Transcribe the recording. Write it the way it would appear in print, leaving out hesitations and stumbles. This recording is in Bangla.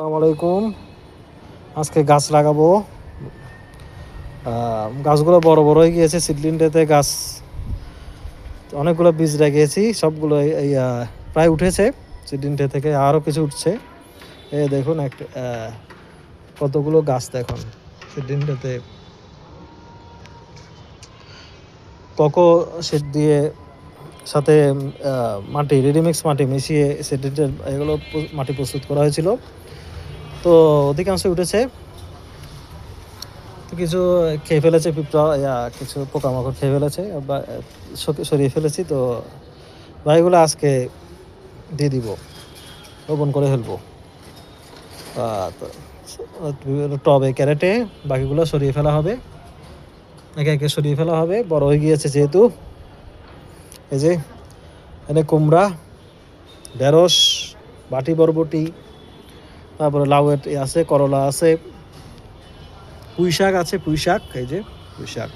আসসালামু আলাইকুম। আজকে গাছ লাগাবো। গাছগুলো বড় বড় হয়ে গিয়েছে। সিডলিংটাতে গাছ অনেকগুলো বীজ লাগিয়েছি, সবগুলো প্রায় উঠেছে। সিডলিংটা থেকে আরও কিছু উঠছে। দেখুন একটা কতগুলো গাছ দেখুন সিডলিংটাতে। কোকো সিড দিয়ে সাথে মাটি, রেডিমিক্স মাটি মিশিয়ে সিডলিংটা এগুলো মাটি প্রস্তুত করা হয়েছিল। তো অধিকাংশ উঠেছে, কিছু খেয়ে ফেলেছে পিঁপড়া, কিছু পোকামাকড় খেয়ে ফেলেছে বা সরিয়ে ফেলেছি। তো এগুলো আজকে দিয়ে দিব, রোপণ করে ফেলবো। তো বিভিন্ন টবে ক্যারেটে বাকিগুলো সরিয়ে ফেলা হবে, একে একে সরিয়ে ফেলা হবে। বড় হয়ে গিয়েছে যেহেতু। এই যে এখানে কুমড়া, ঢেঁড়স, বাটি বরবটি, তারপরে লাউ আছে, করলা আছে, পুঁই শাক আছে। পুঁই শাক, এই যে পুঁই শাক।